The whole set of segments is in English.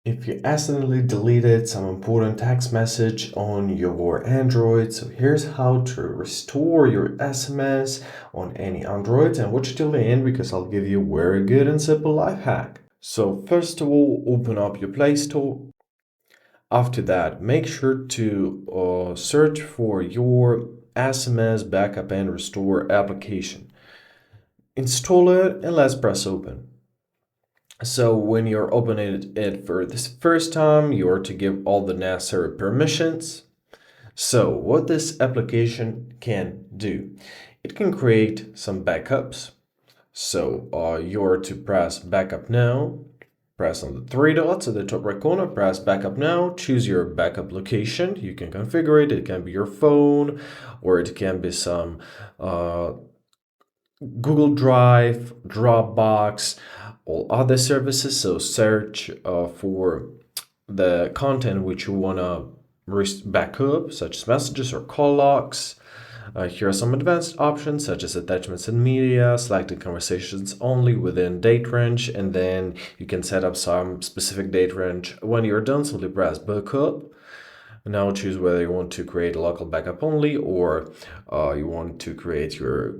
If you accidentally deleted some important text message on your Android, so here's how to restore your SMS on any Android, and watch till the end because I'll give you a very good and simple life hack. So first of all, open up your Play Store. After that, make sure to search for your SMS backup and restore application. Install it and let's press open. So when you're opening it for the first time, you're to give all the necessary permissions. So what this application can do, it can create some backups. So you're to press backup now, press on the three dots at the top right corner, press backup now, choose your backup location. You can configure it. It can be your phone or it can be some Google Drive, Dropbox, all other services. So search for the content which you want to back up, such as messages or call logs. Here are some advanced options such as attachments and media, selected conversations only within date range, and then you can set up some specific date range. When you're done, simply press backup. Now choose whether you want to create a local backup only or you want to create your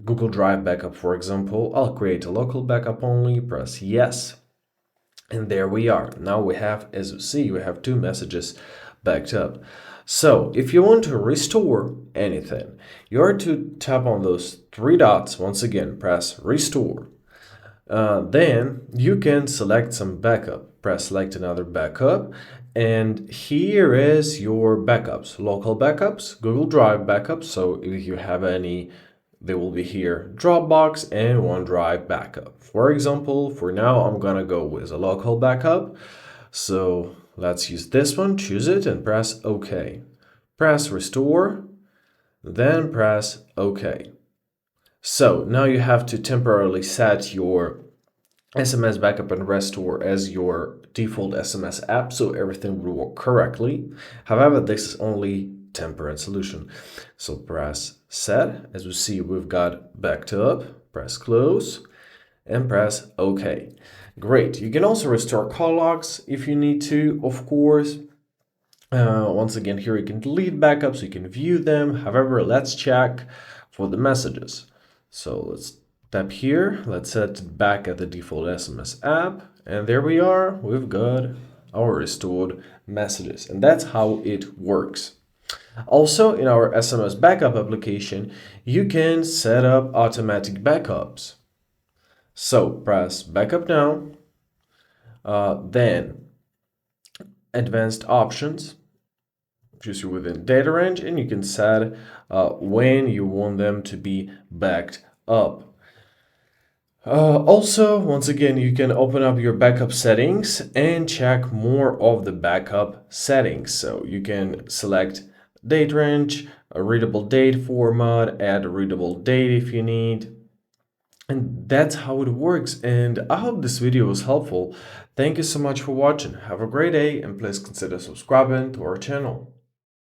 Google Drive backup, for example. I'll create a local backup only, press yes. And there we are. Now we have, as you see, we have two messages backed up. So if you want to restore anything, you are to tap on those three dots. Once again, press restore. Then you can select some backup. Press select another backup. And here is your backups, local backups, Google Drive backups. So if you have any, they will be here, Dropbox and OneDrive backup. For example, for now, I'm gonna go with a local backup. So let's use this one, choose it and press OK. Press restore, then press OK. So now you have to temporarily set your SMS backup and restore as your default SMS app so everything will work correctly. However, this is only temporary solution. So press set. As we see, we've got backed up. Press close and press OK. Great. You can also restore call logs if you need to, of course. Once again, here you can delete backups, you can view them. However, let's check for the messages. So let's tap here. Let's set it back at the default SMS app. And there we are. We've got our restored messages. And that's how it works. Also, in our SMS backup application, you can set up automatic backups. So press backup now, then advanced options, choose within data range, and you can set when you want them to be backed up. Also, once again, you can open up your backup settings and check more of the backup settings. So you can select date range, a readable date format, add a readable date if you need. And that's how it works. And I hope this video was helpful. Thank you so much for watching. Have a great day and please consider subscribing to our channel.